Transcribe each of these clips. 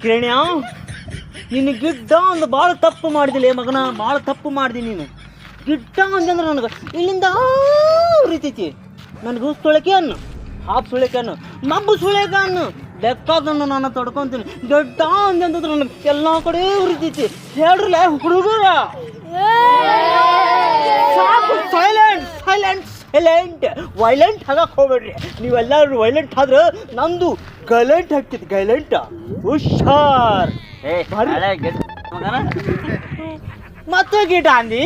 ಕಿರಣ್ಯ ನಿನ್ನ ಗಿಡ್ಡ ಒಂದು ಭಾಳ ತಪ್ಪು ಮಾಡಿದಿಲ್ಲ ಮಗನ, ಭಾಳ ತಪ್ಪು ಮಾಡಿದಿ ನೀನು. ಗಿಡ್ಡ ಅಂದಂದ್ರೆ ನನಗೆ ಇಲ್ಲಿಂದ ಉರಿತೈತಿ. ನನಗೆ ಸುಳೆಕೆ ಅನ್ನು, ಹಾಫ್ ಸುಳೆಕೆ ಅನ್ನು, ಮಬ್ಬು ಸುಳೆಕೆ ಅನ್ನು, ಲೆಕ್ಕದನ್ನು ನಾನು ತಡ್ಕೊತೀನಿ. ಗಿಡ್ಡ ಅಂದಂದ್ರೆ ನನಗೆ ಎಲ್ಲ ಕಡೆ ಉರಿತೈತಿ. ಹೇಳ್ರಲ್ಲ ಹುಡುಗರ, ಸಾಕು, ಸೈಲೆಂಟ್ ಸೈಲೆಂಟ್ ಸೈಲೆಂಟ್. ವೈಲೆಂಟ್ ಆಗಕ್ಕೆ ಹೋಗ್ಬೇಡ್ರಿ. ನೀವೆಲ್ಲರೂ ವೈಲೆಂಟ್ ಆದ್ರೆ ನಂದು ಗೈಲೆಂಟ್ ಆಗ್ತೈತಿ. ಗೈಲೆಂಟ ಹುಷಾರ್. ಮತ್ತೆ ಗಿಡ್ಡ ಅಂದಿ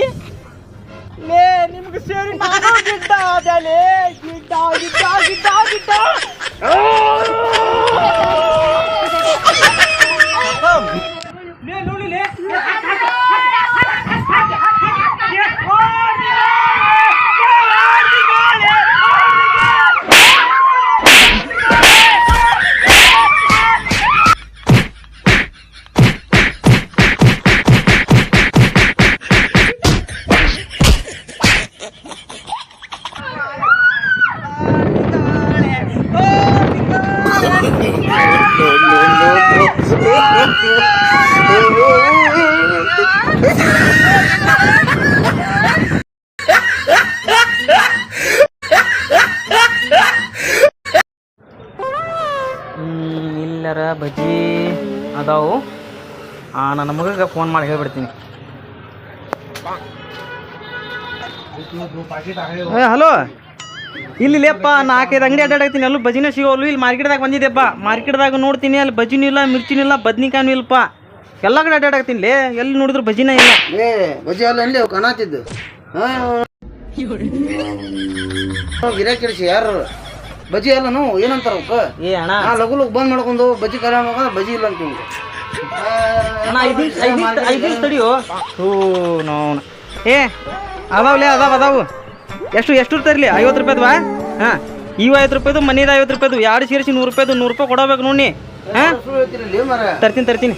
ಲೇ, ನಿಮ್ಗೆ ಸೇರಿ ನಾನು ಗಿಡ್ಡ ಆದಲೇ. ಗಿಡ್ಡ ಗಿಡ್ಡ ಗಿಡ್ಡ ಗಿಡ್ಡ ಇಲ್ಲರ ಬಜ್ಜಿ ಅದಾವು. ನನ್ನ ಮಗಗೆ ಫೋನ್ ಮಾಡಿ ಹೇಳ್ಬಿಡ್ತೀನಿ. ಹಲೋ, ಇಲ್ಲಿಲ್ಲಪ್ಪ, 4-5 ಅಂಗಡಿ ಅಡ್ಡಾಡ್ತೀನಿ, ಎಲ್ಲೂ ಬಜಿನೇ ಸಿಗೋಲ್ಲು. ಇಲ್ಲಿ ಮಾರ್ಕೆಟ್ದಾಗ ಬಂದಿದ್ದೆಪ್ಪ. ಮಾರ್ಕೆಟ್ದಾಗ ನೋಡ್ತೀನಿ, ಅಲ್ಲಿ ಬಜಿನೂ ಇಲ್ಲ, ಮಿರ್ಚಿನೂ ಇಲ್ಲ, ಬದ್ನಿಕಾಯಿನೂ ಇಲ್ಲಪ್ಪ. ಎಲ್ಲ ಕಡೆ ಅಡ್ಡಾಡ್ತೀನಿ ಲೇ, ಎಲ್ಲಿ ನೋಡಿದ್ರು ಬಜಿನ ಇಲ್ಲ. ಬಜಿ ಅಲ್ಲ ಅಲ್ಲಿ ಕಾಣತಿದ್ದು ಗಿರಾಕಿ ಯಾರು ಬಜಿ ಅಲ್ಲನು ಏನಂತಾರ ಅವಕ್ಕ? ಏ ಅಣ್ಣ, ಲಗು ಲಗು ಬಂದ್ ಮಾಡ್ಕೊಂಡು ಬಜಿ ಕರ ಬಜಿ ಇಲ್ಲ ಅಂತ ಐದು ತಡಿಯೋ. ಏ ಅದಾವ್ಲೇ, ಅದಾವು. ಎಷ್ಟು ತರಲಿ? 50 ರೂಪಾಯ್ದು. ಹಾಂ, ಇವು 50 ರೂಪಾಯ್ದು, ಮನೇದು 50 ರೂಪಾಯ್ದು, 2 ಸೇರಿಸಿ 100 ರೂಪಾಯ್ದು. 100 ರೂಪಾಯಿ ಕೊಡಬೇಕು ನೋಡಿ. ಹಾಂ, ತರ್ತೀನಿ.